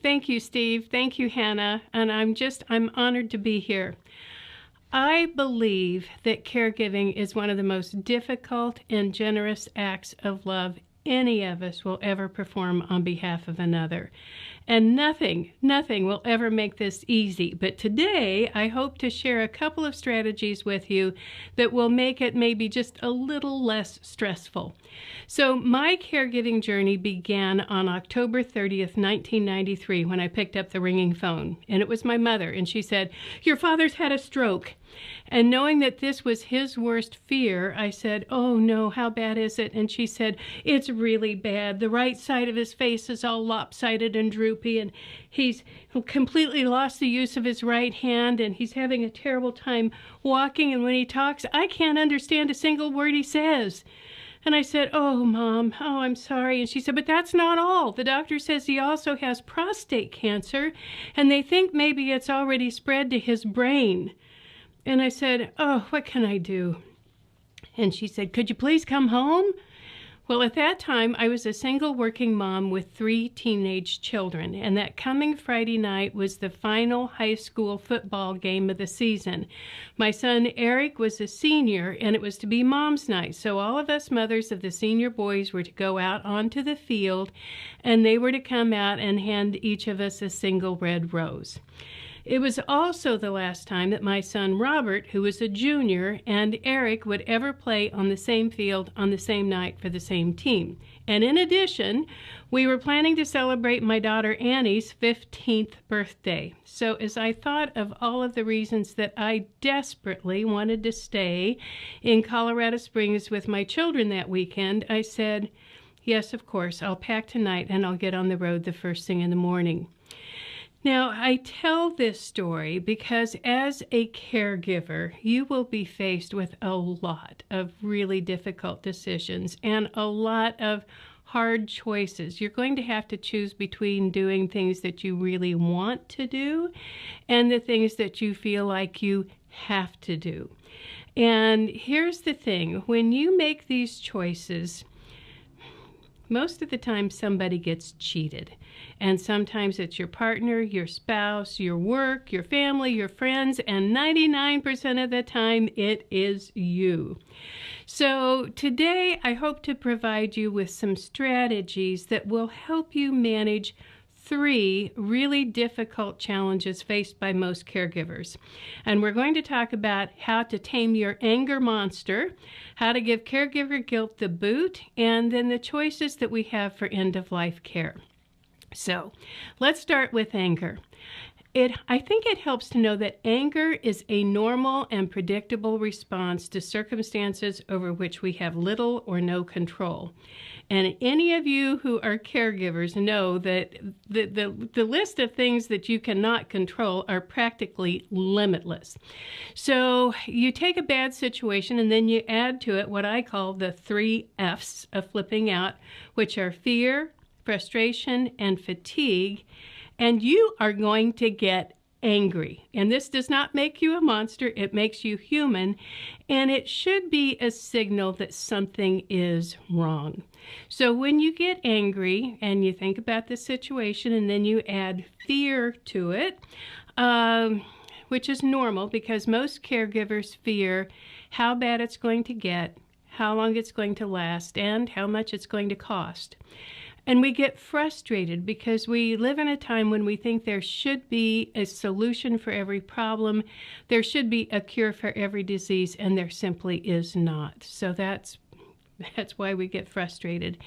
Thank you, Steve. Thank you, Hannah. And I'm honored to be here. I believe that caregiving is one of the most difficult and generous acts of love any of us will ever perform on behalf of another. And nothing will ever make this easy. But today, I hope to share a couple of strategies with you that will make it maybe just a little less stressful. So my caregiving journey began on October 30th, 1993, when I picked up the ringing phone. And it was my mother, and she said, "Your father's had a stroke." And knowing that this was his worst fear, I said, "Oh no, how bad is it?" And she said, "It's really bad. The right side of his face is all lopsided and droopy, and he's completely lost the use of his right hand, and he's having a terrible time walking, and when he talks, I can't understand a single word he says." And I said, "Oh, Mom, oh, I'm sorry." And she said, "But that's not all. The doctor says he also has prostate cancer, and they think maybe it's already spread to his brain." And I said, "Oh, what can I do?" And she said, "Could you please come home?" Well, at that time, I was a single working mom with 3 teenage children, and that coming Friday night was the final high school football game of the season. My son Eric was a senior, and it was to be Mom's night, so all of us mothers of the senior boys were to go out onto the field, and they were to come out and hand each of us a single red rose. It was also the last time that my son Robert, who was a junior, and Eric would ever play on the same field on the same night for the same team. And in addition, we were planning to celebrate my daughter Annie's 15th birthday. So as I thought of all of the reasons that I desperately wanted to stay in Colorado Springs with my children that weekend, I said, "Yes, of course, I'll pack tonight and I'll get on the road the first thing in the morning." Now, I tell this story because as a caregiver, you will be faced with a lot of really difficult decisions and a lot of hard choices. You're going to have to choose between doing things that you really want to do and the things that you feel like you have to do. And here's the thing, when you make these choices, most of the time somebody gets cheated. And sometimes it's your partner, your spouse, your work, your family, your friends, and 99% of the time it is you. So today I hope to provide you with some strategies that will help you manage 3 really difficult challenges faced by most caregivers. And we're going to talk about how to tame your anger monster, how to give caregiver guilt the boot, and then the choices that we have for end-of-life care. So let's start with anger. I think it helps to know that anger is a normal and predictable response to circumstances over which we have little or no control. And any of you who are caregivers know that the list of things that you cannot control are practically limitless. So you take a bad situation and then you add to it what I call the 3 F's of flipping out, which are fear, frustration, and fatigue, and you are going to get angry. And this does not make you a monster, it makes you human, and it should be a signal that something is wrong. So when you get angry and you think about the situation and then you add fear to it, which is normal because most caregivers fear how bad it's going to get, how long it's going to last, and how much it's going to cost. And we get frustrated because we live in a time when we think there should be a solution for every problem, there should be a cure for every disease, and there simply is not. So that's why we get frustrated.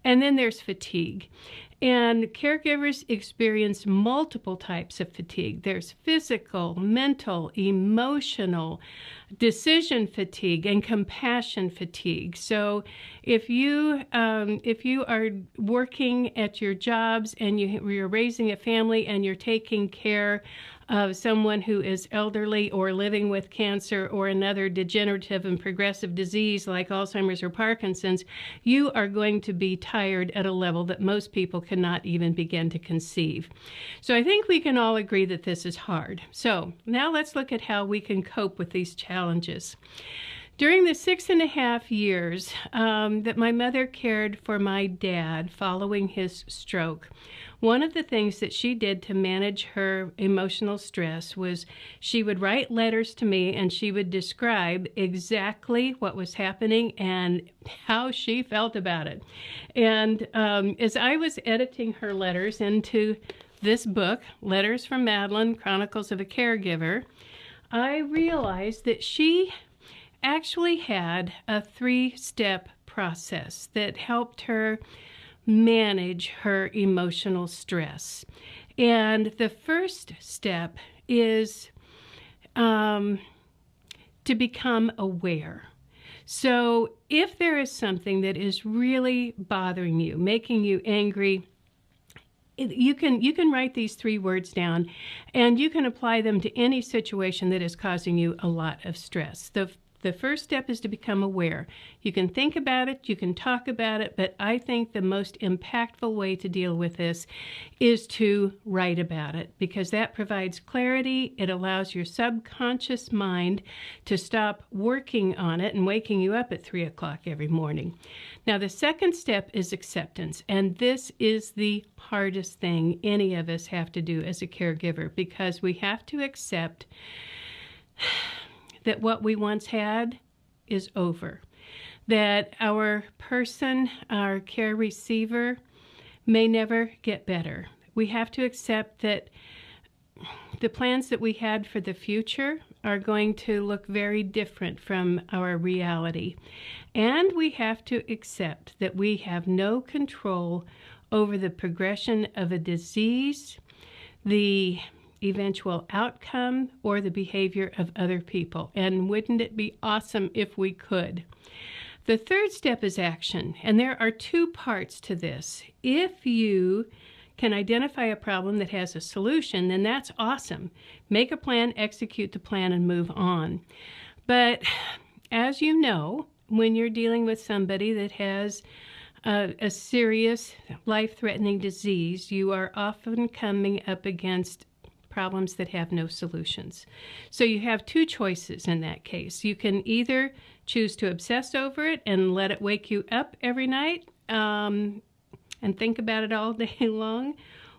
And then there's fatigue. And caregivers experience multiple types of fatigue. There's physical, mental, emotional, decision fatigue, and compassion fatigue. So if you are working at your jobs and you're raising a family and you're taking care of someone who is elderly or living with cancer or another degenerative and progressive disease like Alzheimer's or Parkinson's, you are going to be tired at a level that most people cannot even begin to conceive. So I think we can all agree that this is hard. So now let's look at how we can cope with these challenges. During the 6.5 years that my mother cared for my dad following his stroke, one of the things that she did to manage her emotional stress was she would write letters to me and she would describe exactly what was happening and how she felt about it. And as I was editing her letters into this book, Letters from Madeline, Chronicles of a Caregiver, I realized that she actually had a 3-step process that helped her manage her emotional stress. And the first step is to become aware. So if there is something that is really bothering you, making you angry, you can write these 3 words down, and you can apply them to any situation that is causing you a lot of stress. The first step is to become aware. You can think about it, you can talk about it, but I think the most impactful way to deal with this is to write about it, because that provides clarity. It allows your subconscious mind to stop working on it and waking you up at 3 o'clock every morning. Now, the second step is acceptance, and this is the hardest thing any of us have to do as a caregiver, because we have to accept that what we once had is over, that our person, our care receiver, may never get better. We have to accept that the plans that we had for the future are going to look very different from our reality. And we have to accept that we have no control over the progression of a disease, the eventual outcome, or the behavior of other people. And wouldn't it be awesome if we could? The third step is action, and there are 2 parts to this. If you can identify a problem that has a solution, then that's awesome. Make a plan, execute the plan, and move on. But as you know, when you're dealing with somebody that has a serious life-threatening disease, you are often coming up against problems that have no solutions. So you have 2 choices in that case. You can either choose to obsess over it and let it wake you up every night and think about it all day long,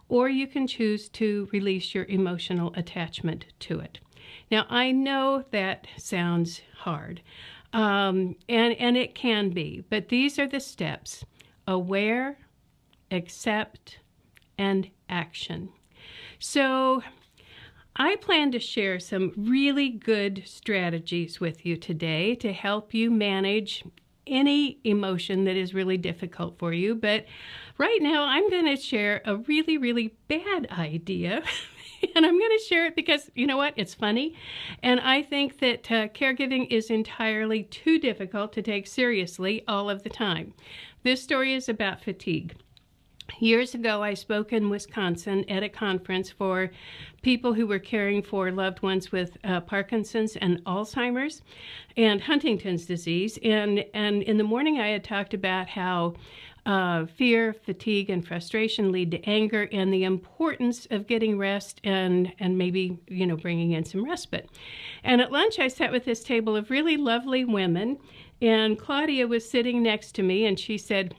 or you can choose to release your emotional attachment to it. Now, I know that sounds hard, and it can be, but these are the steps: aware, accept, and action. So I plan to share some really good strategies with you today to help you manage any emotion that is really difficult for you. But right now, I'm going to share a really, really bad idea. And I'm going to share it because, you know what, it's funny. And I think that caregiving is entirely too difficult to take seriously all of the time. This story is about fatigue. Years ago, I spoke in Wisconsin at a conference for people who were caring for loved ones with Parkinson's and Alzheimer's and Huntington's disease. And in the morning, I had talked about how fear, fatigue, and frustration lead to anger, and the importance of getting rest and maybe, bringing in some respite. And at lunch, I sat with this table of really lovely women, and Claudia was sitting next to me, and she said,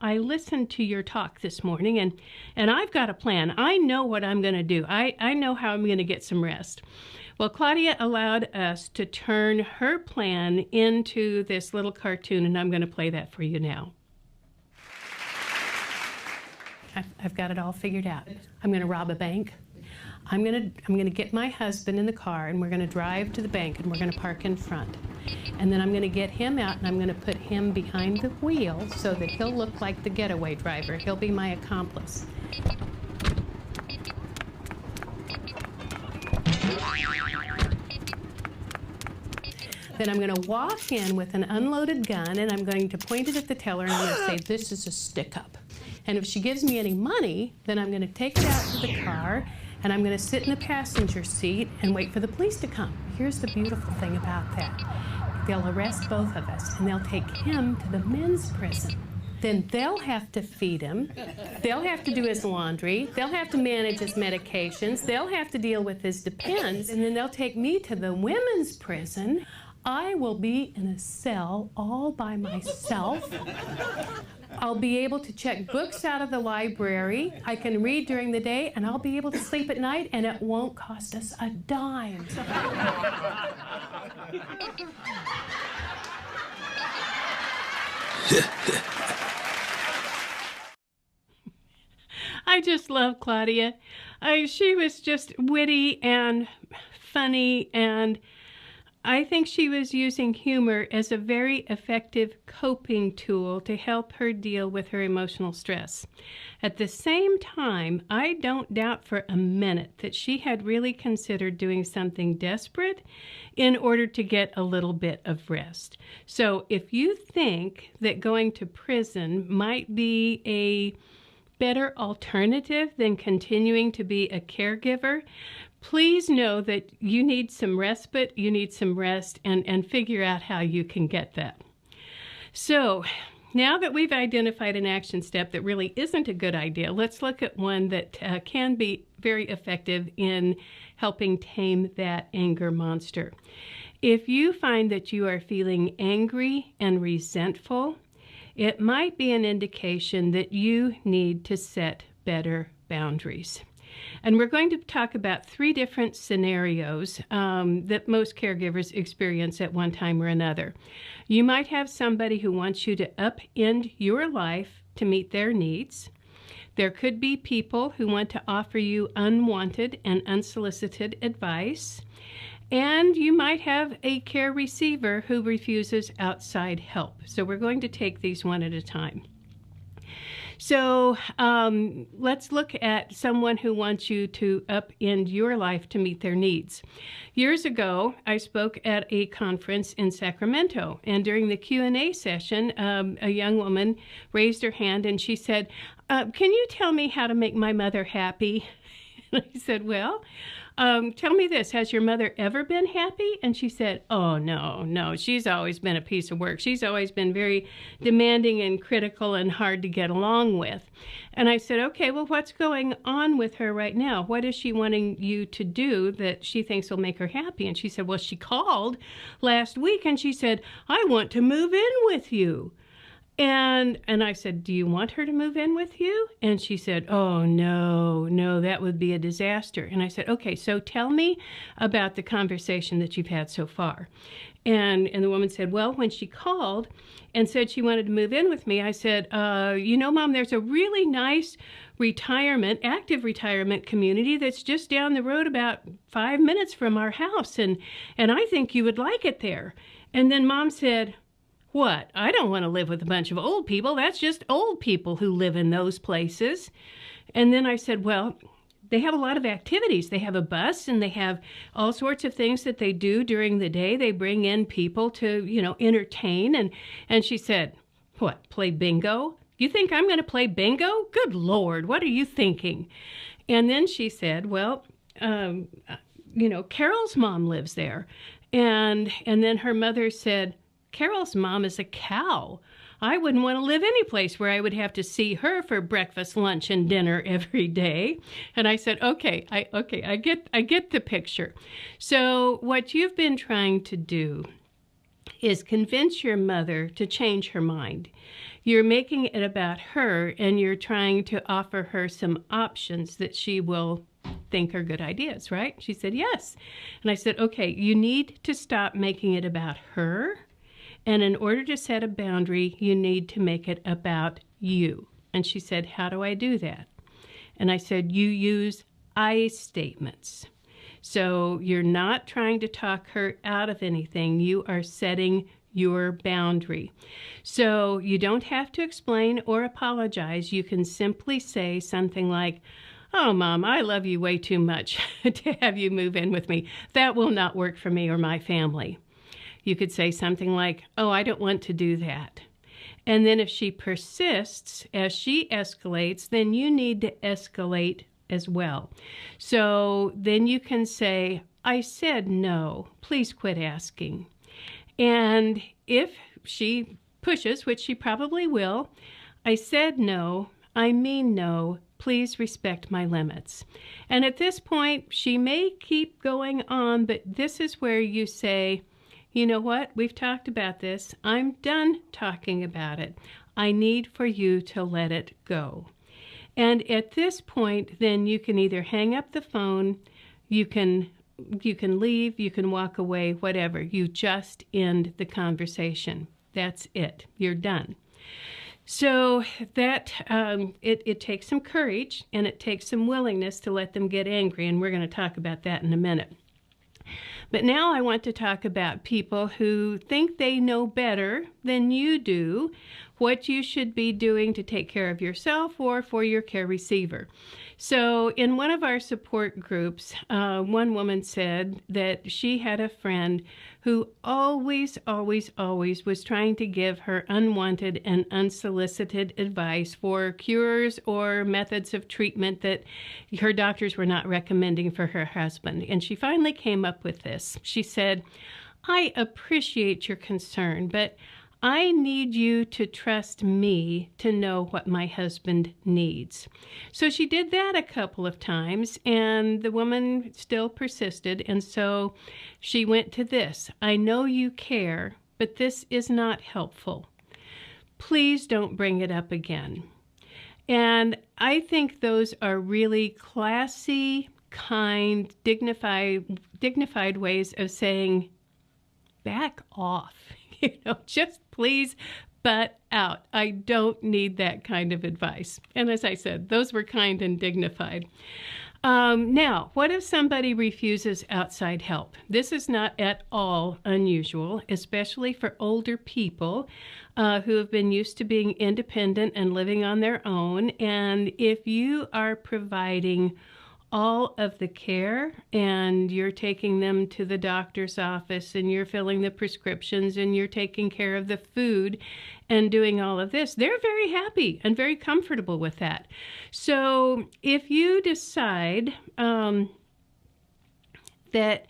I listened to your talk this morning, and I've got a plan. I know what I'm going to do. I know how I'm going to get some rest. Well, Claudia allowed us to turn her plan into this little cartoon, and I'm going to play that for you now. I've got it all figured out. I'm going to rob a bank. I'm going to get my husband in the car, and we're going to drive to the bank, and we're going to park in front. And then I'm going to get him out, and I'm going to put him behind the wheel so that he'll look like the getaway driver. He'll be my accomplice. Then I'm going to walk in with an unloaded gun, and I'm going to point it at the teller, and I'm going to say, this is a stick-up. And if she gives me any money, then I'm going to take it out to the car, and I'm going to sit in the passenger seat and wait for the police to come. Here's the beautiful thing about that. They'll arrest both of us, and they'll take him to the men's prison. Then they'll have to feed him. They'll have to do his laundry. They'll have to manage his medications. They'll have to deal with his depends. And then they'll take me to the women's prison. I will be in a cell all by myself. I'll be able to check books out of the library. I can read during the day, and I'll be able to sleep at night, and it won't cost us a dime. I just love Claudia. She was just witty and funny, and I think she was using humor as a very effective coping tool to help her deal with her emotional stress. At the same time, I don't doubt for a minute that she had really considered doing something desperate in order to get a little bit of rest. So if you think that going to prison might be a better alternative than continuing to be a caregiver, please know that you need some respite, you need some rest, and figure out how you can get that. So now that we've identified an action step that really isn't a good idea, let's look at one that can be very effective in helping tame that anger monster. If you find that you are feeling angry and resentful, it might be an indication that you need to set better boundaries. And we're going to talk about 3 different scenarios that most caregivers experience at one time or another. You might have somebody who wants you to upend your life to meet their needs. There could be people who want to offer you unwanted and unsolicited advice. And you might have a care receiver who refuses outside help. So we're going to take these one at a time. So let's look at someone who wants you to upend your life to meet their needs. Years ago, I spoke at a conference in Sacramento, and during the Q&A session, a young woman raised her hand and she said, can you tell me how to make my mother happy? And I said, well, tell me this, has your mother ever been happy? And she said, oh, no, she's always been a piece of work. She's always been very demanding and critical and hard to get along with. And I said, okay, well, what's going on with her right now? What is she wanting you to do that she thinks will make her happy? And she said, well, she called last week and she said, I want to move in with you. And I said, do you want her to move in with you? And she said, oh, no, that would be a disaster. And I said, okay, so tell me about the conversation that you've had so far. And the woman said, well, when she called and said she wanted to move in with me, I said, Mom, there's a really nice active retirement community that's just down the road about 5 minutes from our house. And I think you would like it there. And then Mom said, what? I don't want to live with a bunch of old people. That's just old people who live in those places. And then I said, well, they have a lot of activities. They have a bus and they have all sorts of things that they do during the day. They bring in people to, entertain. And she said, what, play bingo? You think I'm going to play bingo? Good Lord, what are you thinking? And then she said, well, Carol's mom lives there. And then her mother said, Carol's mom is a cow. I wouldn't want to live any place where I would have to see her for breakfast, lunch, and dinner every day. And I said, okay, I get the picture. So what you've been trying to do is convince your mother to change her mind. You're making it about her, and you're trying to offer her some options that she will think are good ideas, right? She said, yes. And I said, okay, you need to stop making it about her. And in order to set a boundary, you need to make it about you. And she said, how do I do that? And I said, you use I statements. So you're not trying to talk her out of anything. You are setting your boundary. So you don't have to explain or apologize. You can simply say something like, oh, Mom, I love you way too much to have you move in with me. That will not work for me or my family. You could say something like, oh, I don't want to do that. And then if she persists, as she escalates, then you need to escalate as well. So then you can say, I said no, please quit asking. And if she pushes, which she probably will, I said no, I mean no, please respect my limits. And at this point, she may keep going on, but this is where you say, you know what? We've talked about this. I'm done talking about it. I need for you to let it go. And at this point, then you can either hang up the phone, you can leave, you can walk away, whatever. You just end the conversation. That's it. You're done. So that it takes some courage, and it takes some willingness to let them get angry, and we're going to talk about that in a minute. But now I want to talk about people who think they know better than you do what you should be doing to take care of yourself or for your care receiver. So in one of our support groups, one woman said that she had a friend who always was trying to give her unwanted and unsolicited advice for cures or methods of treatment that her doctors were not recommending for her husband. And she finally came up with this. She said, "I appreciate your concern, but I need you to trust me to know what my husband needs." So she did that a couple of times, and the woman still persisted, and so she went to this. "I know you care, but this is not helpful. Please don't bring it up again." And I think those are really classy, kind, dignified ways of saying, back off. Just please butt out. I don't need that kind of advice. And as I said, those were kind and dignified. Now, what if somebody refuses outside help? This is not at all unusual, especially for older people who have been used to being independent and living on their own. And if you are providing all of the care, and you're taking them to the doctor's office, and you're filling the prescriptions, and you're taking care of the food and doing all of this, they're very happy and very comfortable with that. So if you decide that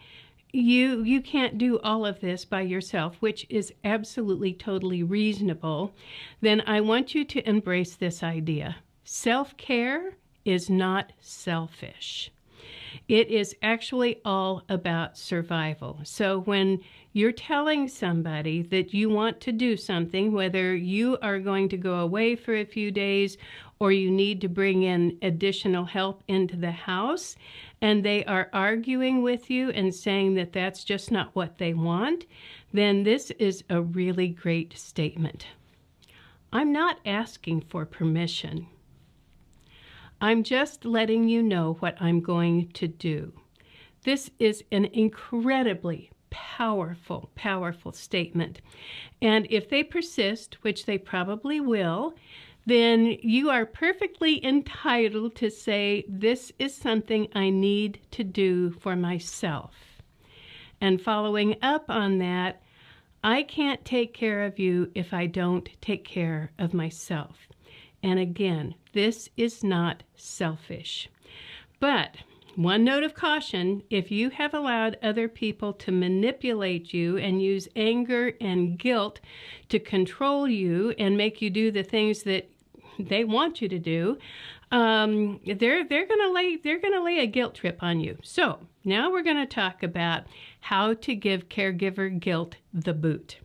you can't do all of this by yourself, which is absolutely totally reasonable, then I want you to embrace this idea. Self-care is not selfish. It is actually all about survival. So when you're telling somebody that you want to do something, whether you are going to go away for a few days or you need to bring in additional help into the house, and they are arguing with you and saying that that's just not what they want, then this is a really great statement. I'm not asking for permission. I'm just letting you know what I'm going to do. This is an incredibly powerful statement. And if they persist, which they probably will, then you are perfectly entitled to say, this is something I need to do for myself. And following up on that, I can't take care of you if I don't take care of myself. And again, this is not selfish. But one note of caution, if you have allowed other people to manipulate you and use anger and guilt to control you and make you do the things that they want you to do, they're going to lay a guilt trip on you. So now we're going to talk about how to give caregiver guilt the boot.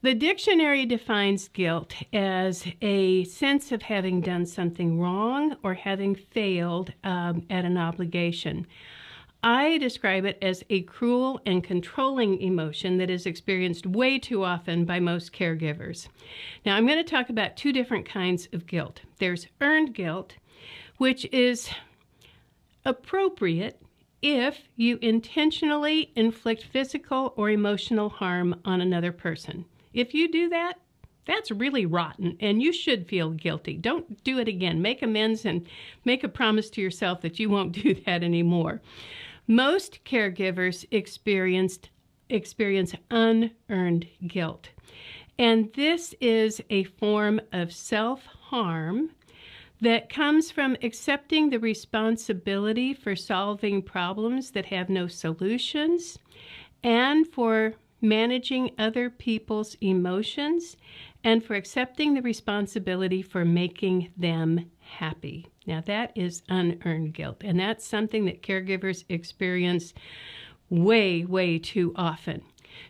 The dictionary defines guilt as a sense of having done something wrong or having failed at an obligation. I describe it as a cruel and controlling emotion that is experienced way too often by most caregivers. Now, I'm going to talk about two different kinds of guilt. There's earned guilt, which is appropriate if you intentionally inflict physical or emotional harm on another person. If you do that, that's really rotten, and you should feel guilty. Don't do it again. Make amends and make a promise to yourself that you won't do that anymore. Most caregivers experience unearned guilt, and this is a form of self-harm that comes from accepting the responsibility for solving problems that have no solutions and for managing other people's emotions, and for accepting the responsibility for making them happy. Now that is unearned guilt, and that's something that caregivers experience way too often.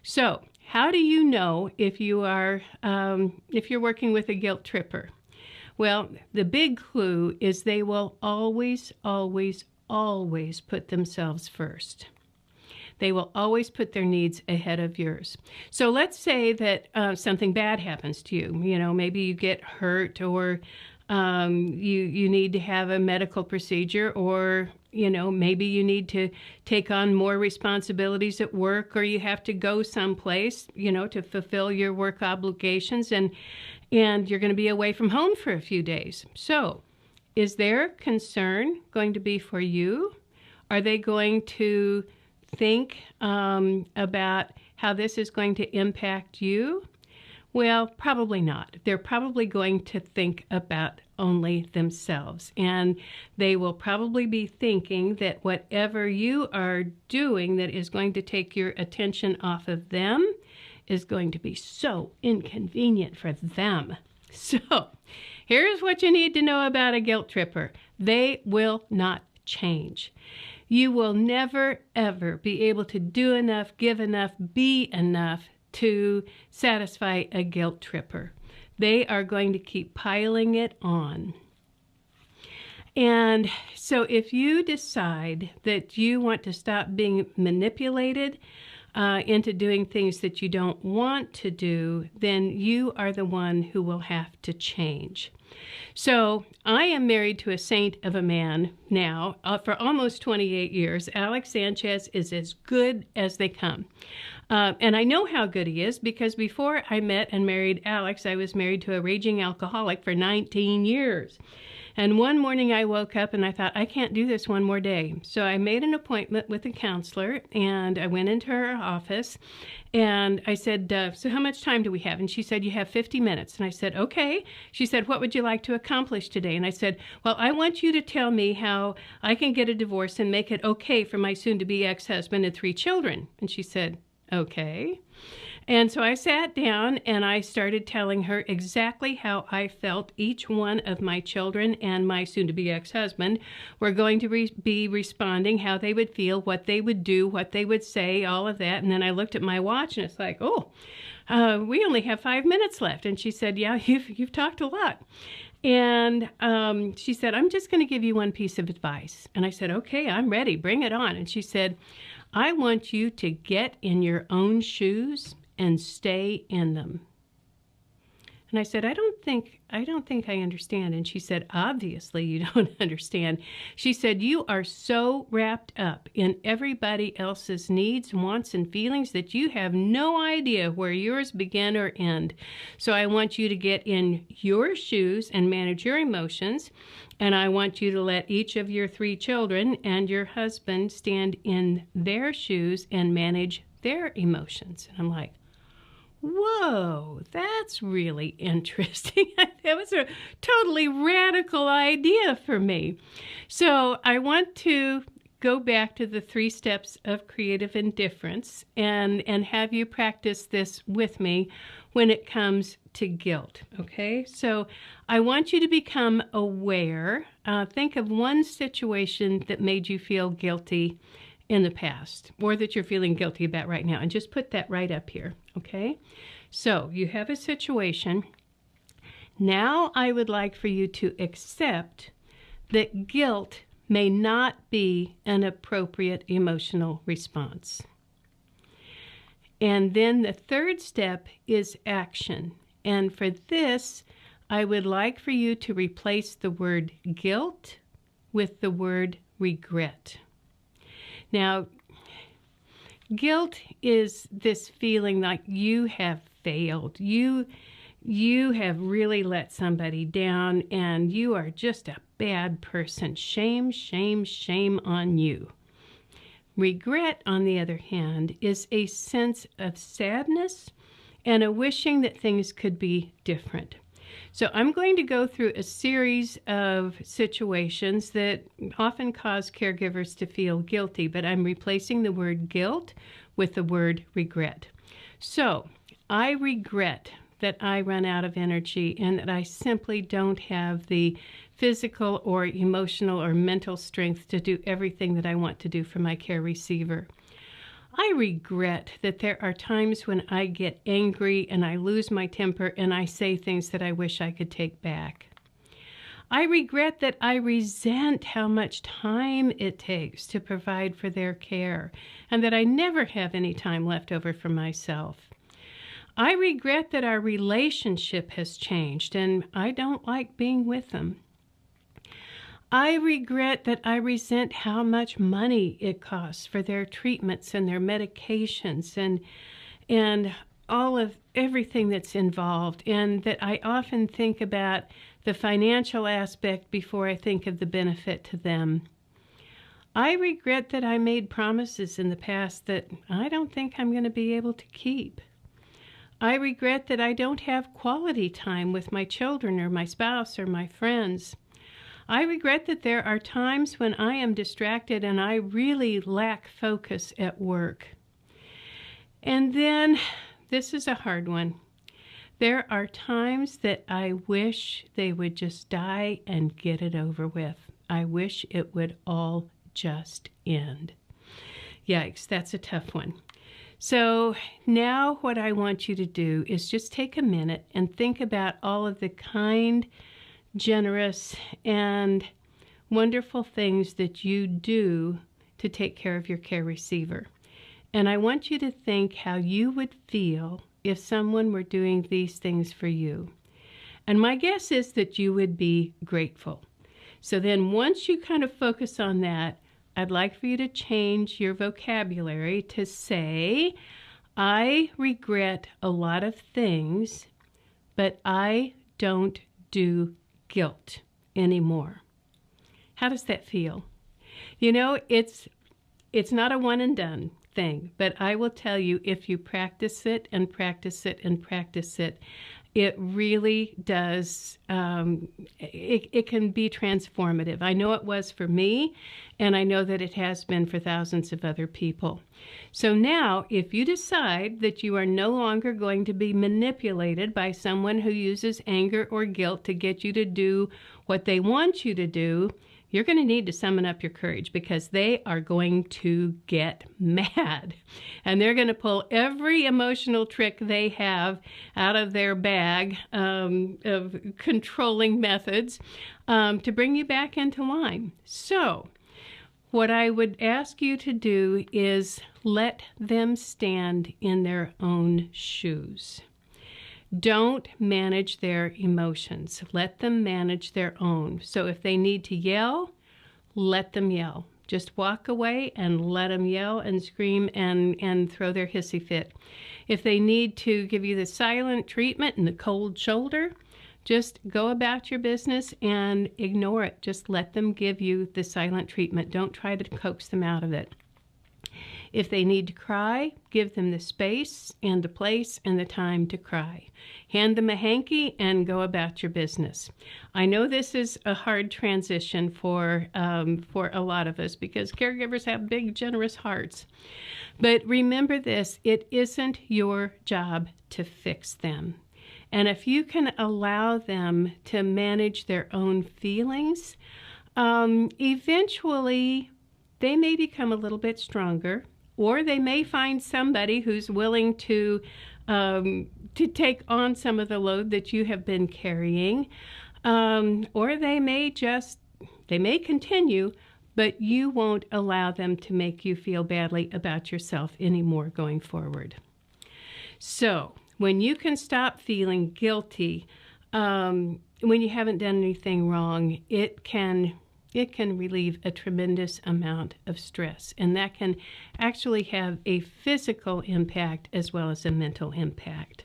So how do you know if you're working with a guilt tripper? Well, the big clue is they will always, always, always put themselves first. They will always put their needs ahead of yours. So let's say that something bad happens to you. You know, maybe you get hurt, or you need to have a medical procedure, or, you know, maybe you need to take on more responsibilities at work, or you have to go someplace, you know, to fulfill your work obligations, and you're going to be away from home for a few days. So is their concern going to be for you? Are they going to think about how this is going to impact you? Well, probably not. They're probably going to think about only themselves. And they will probably be thinking that whatever you are doing that is going to take your attention off of them is going to be so inconvenient for them. So here's what you need to know about a guilt tripper. They will not change. You will never, ever be able to do enough, give enough, be enough to satisfy a guilt tripper. They are going to keep piling it on. And so if you decide that you want to stop being manipulated into doing things that you don't want to do, then you are the one who will have to change. So I am married to a saint of a man now for almost 28 years. Alex Sanchez is as good as they come. And I know how good he is because before I met and married Alex, I was married to a raging alcoholic for 19 years. And one morning I woke up and I thought, I can't do this one more day. So I made an appointment with a counselor, and I went into her office and I said, so how much time do we have? And she said, you have 50 minutes. And I said, okay. She said, what would you like to accomplish today? And I said, well, I want you to tell me how I can get a divorce and make it okay for my soon-to-be ex-husband and 3 children. And she said, okay. And so I sat down and I started telling her exactly how I felt each one of my children and my soon-to-be ex-husband were going to be responding, how they would feel, what they would do, what they would say, all of that. And then I looked at my watch and it's like, oh, we only have 5 minutes left. And she said, yeah, you've talked a lot. And she said, I'm just going to give you one piece of advice. And I said, okay, I'm ready. Bring it on. And she said, I want you to get in your own shoes and stay in them. And I said, I don't think I understand. And she said, obviously you don't understand. She said, you are so wrapped up in everybody else's needs, wants, and feelings that you have no idea where yours begin or end. So I want you to get in your shoes and manage your emotions. And I want you to let each of your 3 children and your husband stand in their shoes and manage their emotions. And I'm like, whoa, that's really interesting. That was a totally radical idea for me. So I want to go back to the 3 steps of creative indifference and have you practice this with me when it comes to guilt, okay? So I want you to become aware. Think of one situation that made you feel guilty in the past, or that you're feeling guilty about right now, and just put that right up here, okay? So you have a situation. Now I would like for you to accept that guilt may not be an appropriate emotional response. And then the 3rd step is action. And for this, I would like for you to replace the word guilt with the word regret. Now, guilt is this feeling like you have failed. You have really let somebody down and you are just a bad person. Shame, shame, shame on you. Regret, on the other hand, is a sense of sadness and a wishing that things could be different. So I'm going to go through a series of situations that often cause caregivers to feel guilty, but I'm replacing the word guilt with the word regret. So I regret that I run out of energy and that I simply don't have the physical or emotional or mental strength to do everything that I want to do for my care receiver. I regret that there are times when I get angry and I lose my temper and I say things that I wish I could take back. I regret that I resent how much time it takes to provide for their care and that I never have any time left over for myself. I regret that our relationship has changed and I don't like being with them. I regret that I resent how much money it costs for their treatments and their medications and all of everything that's involved, and that I often think about the financial aspect before I think of the benefit to them. I regret that I made promises in the past that I don't think I'm going to be able to keep. I regret that I don't have quality time with my children or my spouse or my friends. I regret that there are times when I am distracted and I really lack focus at work. And then, this is a hard one. There are times that I wish they would just die and get it over with. I wish it would all just end. Yikes, that's a tough one. So now what I want you to do is just take a minute and think about all of the kind, generous, and wonderful things that you do to take care of your care receiver. And I want you to think how you would feel if someone were doing these things for you. And my guess is that you would be grateful. So then once you kind of focus on that, I'd like for you to change your vocabulary to say, I regret a lot of things, but I don't do guilt anymore. How does that feel? You know, it's not a one and done thing, but I will tell you, if you practice it and practice it and practice it, it really does, it can be transformative. I know it was for me, and I know that it has been for thousands of other people. So now, if you decide that you are no longer going to be manipulated by someone who uses anger or guilt to get you to do what they want you to do, you're going to need to summon up your courage, because they are going to get mad. And they're going to pull every emotional trick they have out of their bag of controlling methods to bring you back into line. So what I would ask you to do is let them stand in their own shoes. Don't manage their emotions. Let them manage their own. So if they need to yell, let them yell. Just walk away and let them yell and scream and throw their hissy fit. If they need to give you the silent treatment and the cold shoulder, just go about your business and ignore it. Just let them give you the silent treatment. Don't try to coax them out of it. If they need to cry, give them the space and the place and the time to cry. Hand them a hanky and go about your business. I know this is a hard transition for a lot of us, because caregivers have big, generous hearts. But remember this, it isn't your job to fix them. And if you can allow them to manage their own feelings, eventually they may become a little bit stronger. Or they may find somebody who's willing to take on some of the load that you have been carrying. Or they may continue, but you won't allow them to make you feel badly about yourself anymore going forward. So when you can stop feeling guilty when you haven't done anything wrong, it can relieve a tremendous amount of stress, and that can actually have a physical impact as well as a mental impact.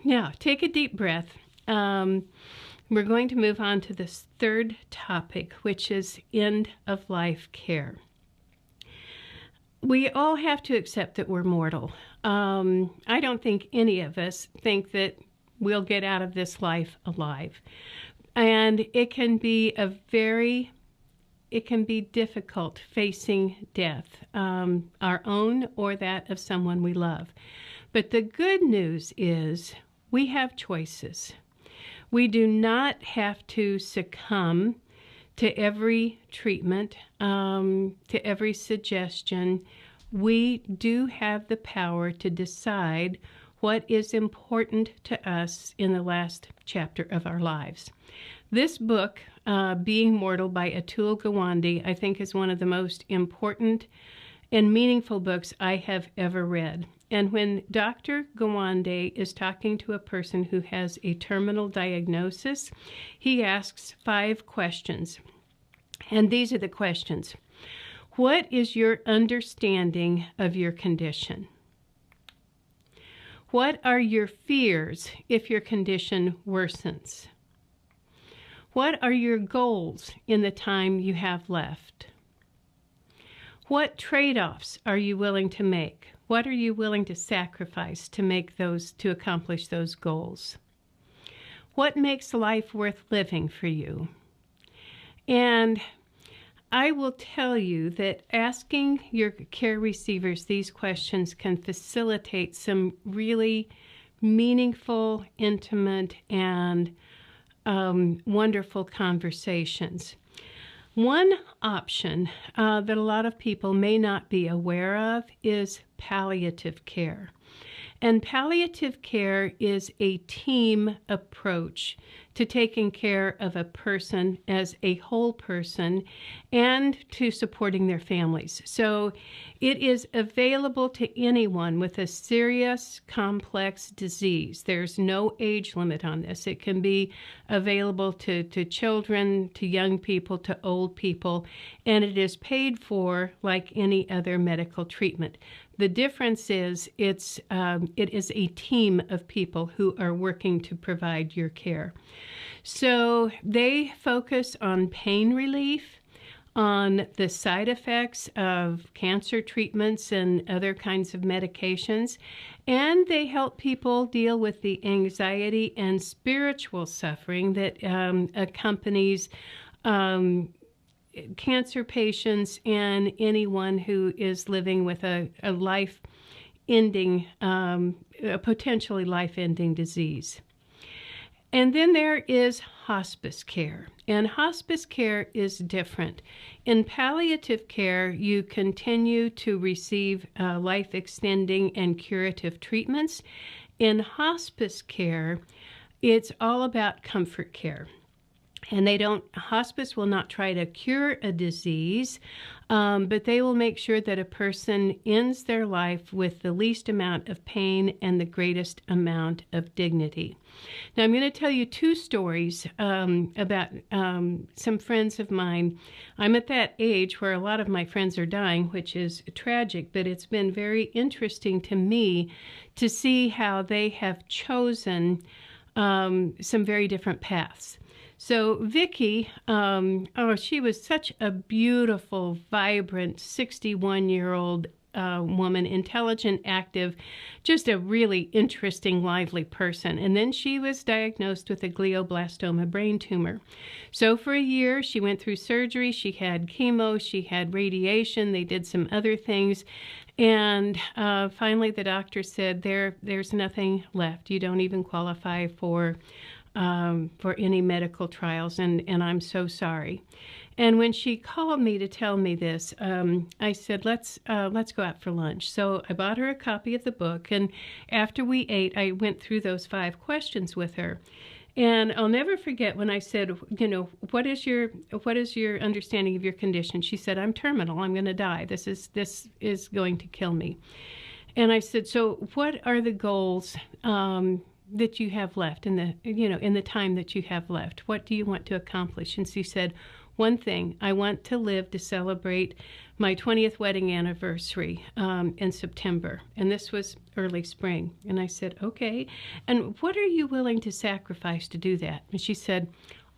Now, take a deep breath. We're going to move on to this third topic, which is end-of-life care. We all have to accept that we're mortal. I don't think any of us think that we'll get out of this life alive. And it can be difficult facing death, our own or that of someone we love. But the good news is we have choices. We do not have to succumb to every treatment, to every suggestion, we do have the power to decide what is important to us in the last chapter of our lives. This book, Being Mortal by Atul Gawande, I think is one of the most important and meaningful books I have ever read. And when Dr. Gawande is talking to a person who has a terminal diagnosis, he asks 5 questions. And these are the questions. What is your understanding of your condition? What are your fears if your condition worsens? What are your goals in the time you have left? What trade-offs are you willing to make? What are you willing to sacrifice to accomplish those goals? What makes life worth living for you? And I will tell you that asking your care receivers these questions can facilitate some really meaningful, intimate, and wonderful conversations. One option that a lot of people may not be aware of is palliative care. And palliative care is a team approach to taking care of a person as a whole person and to supporting their families. So it is available to anyone with a serious, complex disease. There's no age limit on this. It can be available to children, to young people, to old people, and it is paid for like any other medical treatment. The difference is it is a team of people who are working to provide your care. So they focus on pain relief, on the side effects of cancer treatments and other kinds of medications, and they help people deal with the anxiety and spiritual suffering that accompanies cancer patients and anyone who is living with a life-ending, a potentially life-ending disease. And then there is hospice care. And hospice care is different. In palliative care, you continue to receive life-extending and curative treatments. In hospice care, it's all about comfort care. And hospice will not try to cure a disease, but they will make sure that a person ends their life with the least amount of pain and the greatest amount of dignity. Now, I'm going to tell you 2 stories about some friends of mine. I'm at that age where a lot of my friends are dying, which is tragic, but it's been very interesting to me to see how they have chosen some very different paths. So Vicki, she was such a beautiful, vibrant, 61-year-old woman, intelligent, active, just a really interesting, lively person. And then she was diagnosed with a glioblastoma brain tumor. So for a year, she went through surgery. She had chemo. She had radiation. They did some other things. And finally, the doctor said, there's nothing left. You don't even qualify for any medical trials, and I'm so sorry. And when she called me to tell me this, I said, let's go out for lunch. So I bought her a copy of the book, and after we ate, I went through those 5 questions with her. And I'll never forget when I said, what is your understanding of your condition? She said, I'm terminal. I'm going to die. This is going to kill me. And I said, so what are the goals that you have left in the time that you have left? What do you want to accomplish? And she said, one thing, I want to live to celebrate my 20th wedding anniversary in September. And this was early spring. And I said, okay. And what are you willing to sacrifice to do that? And she said,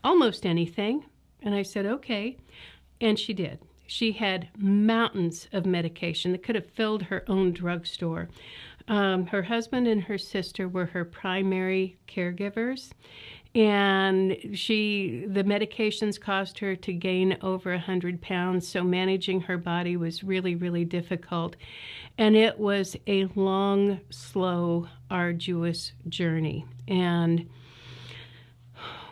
almost anything. And I said, okay. And she did. She had mountains of medication that could have filled her own drugstore. Her husband and her sister were her primary caregivers, and the medications caused her to gain over 100 pounds, so managing her body was really, really difficult. And it was a long, slow, arduous journey. And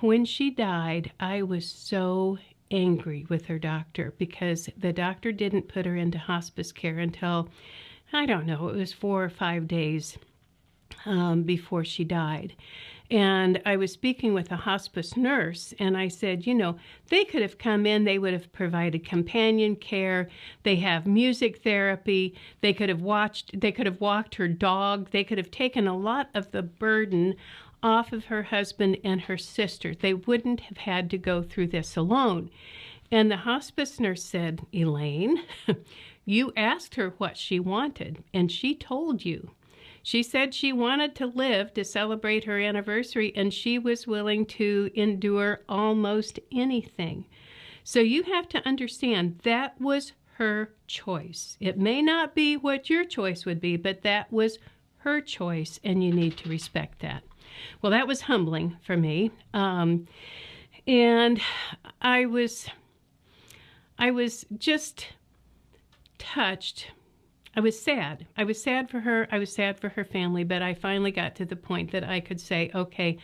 when she died, I was so angry with her doctor because the doctor didn't put her into hospice care until, I don't know, it was 4 or 5 days before she died. And I was speaking with a hospice nurse, and I said, you know, they could have come in, they would have provided companion care, they have music therapy, they could have walked her dog, they could have taken a lot of the burden off of her husband and her sister. They wouldn't have had to go through this alone. And the hospice nurse said, Elaine, you asked her what she wanted, and she told you. She said she wanted to live to celebrate her anniversary, and she was willing to endure almost anything. So you have to understand that was her choice. It may not be what your choice would be, but that was her choice, and you need to respect that. Well, that was humbling for me. And I was just touched. I was sad. I was sad for her. I was sad for her family, but I finally got to the point that I could say, okay,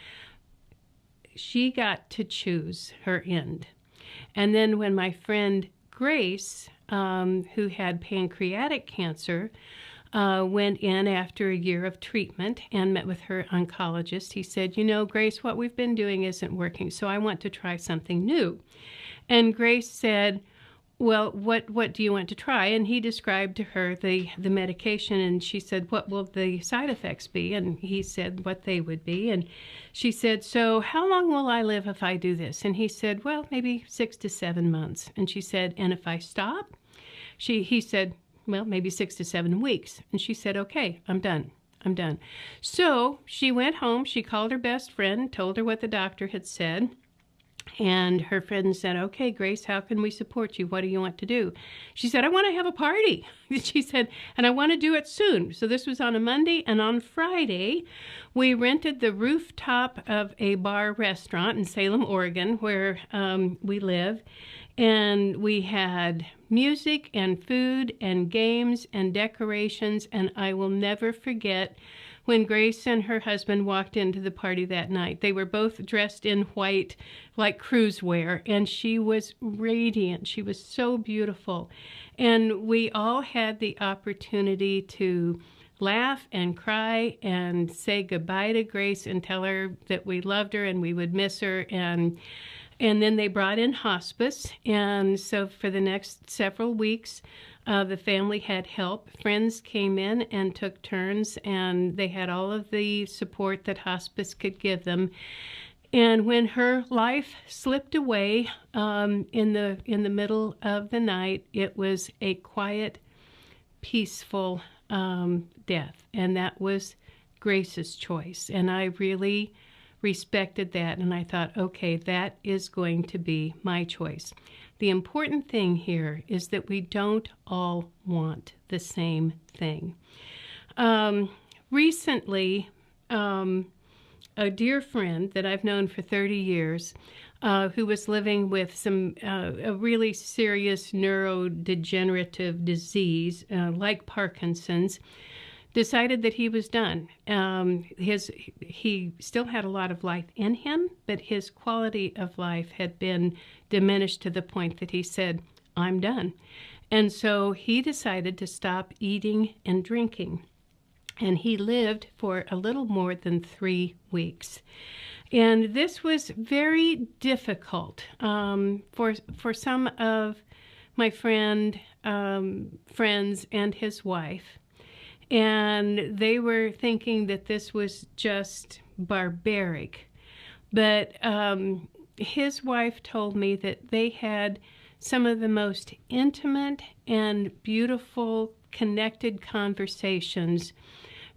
she got to choose her end. And then when my friend Grace, who had pancreatic cancer, went in after a year of treatment and met with her oncologist, he said, you know, Grace, what we've been doing isn't working, so I want to try something new. And Grace said, well, what do you want to try? And he described to her the medication, and she said, what will the side effects be? And he said what they would be. And she said, so how long will I live if I do this? And he said, well, maybe 6 to 7 months. And she said, and if I stop? He said, well, maybe 6 to 7 weeks. And she said, okay, I'm done. So she went home. She called her best friend, told her what the doctor had said. And her friend said, okay, Grace, how can we support you? What do you want to do? She said, I want to have a party. She said, and I want to do it soon. So this was on a Monday, and on Friday, we rented the rooftop of a bar restaurant in Salem, Oregon, where we live. And we had music and food and games and decorations, and I will never forget when Grace and her husband walked into the party that night. They were both dressed in white, like cruise wear, and she was radiant. She was so beautiful. And we all had the opportunity to laugh and cry and say goodbye to Grace and tell her that we loved her and we would miss her. And then they brought in hospice, and so for the next several weeks, the family had help. Friends came in and took turns, and they had all of the support that hospice could give them. And when her life slipped away in the middle of the night, it was a quiet, peaceful death, and that was Grace's choice. And I really respected that, and I thought, okay, that is going to be my choice. The important thing here is that we don't all want the same thing. Recently, a dear friend that I've known for 30 years, who was living with a really serious neurodegenerative disease like Parkinson's, decided that he was done. He still had a lot of life in him, but his quality of life had been diminished to the point that he said, I'm done. And so he decided to stop eating and drinking. And he lived for a little more than 3 weeks. And this was very difficult for some of my friends and his wife. And they were thinking that this was just barbaric. But his wife told me that they had some of the most intimate and beautiful connected conversations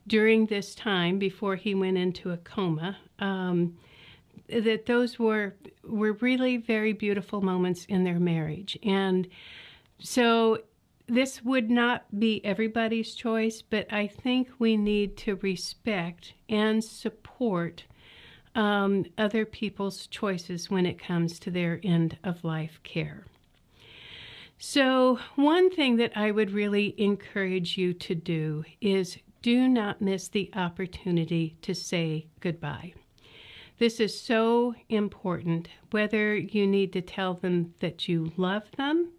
during this time before he went into a coma. That those were really very beautiful moments in their marriage. And so this would not be everybody's choice, but I think we need to respect and support other people's choices when it comes to their end-of-life care. So one thing that I would really encourage you to do is do not miss the opportunity to say goodbye. This is so important, whether you need to tell them that you love them,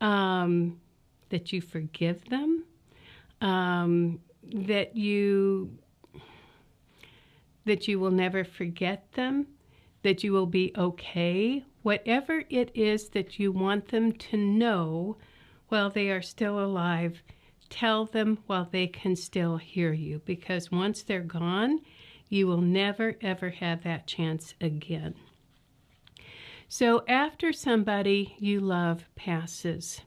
that you forgive them, that you will never forget them, that you will be okay. Whatever it is that you want them to know while they are still alive, tell them while they can still hear you, because once they're gone, you will never, ever have that chance again. So after somebody you love passes,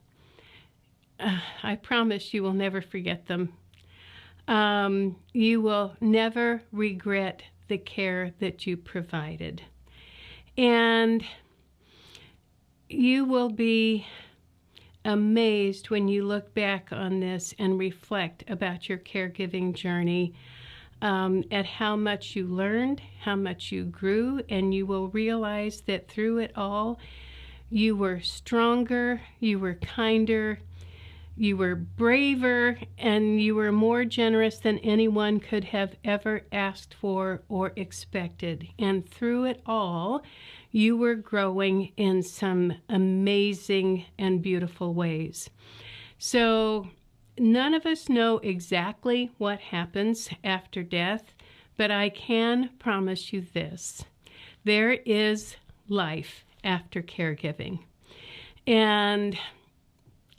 I promise you will never forget them. You will never regret the care that you provided. And you will be amazed when you look back on this and reflect about your caregiving journey, at how much you learned, how much you grew, and you will realize that through it all, you were stronger, you were kinder, you were braver, and you were more generous than anyone could have ever asked for or expected. And through it all, you were growing in some amazing and beautiful ways. So none of us know exactly what happens after death, but I can promise you this: there is life after caregiving. And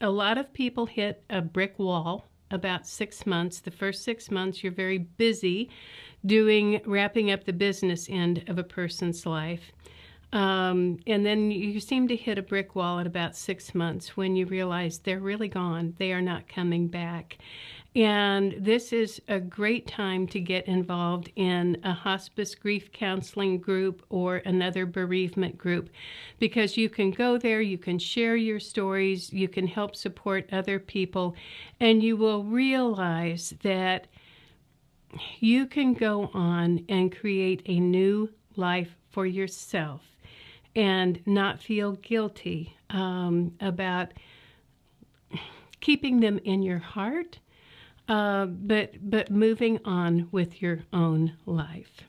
a lot of people hit a brick wall about 6 months. The first 6 months, you're very busy wrapping up the business end of a person's life. And then you seem to hit a brick wall at about 6 months when you realize they're really gone. They are not coming back. And this is a great time to get involved in a hospice grief counseling group or another bereavement group, because you can go there, you can share your stories, you can help support other people, and you will realize that you can go on and create a new life for yourself and not feel guilty about keeping them in your heart, but moving on with your own life.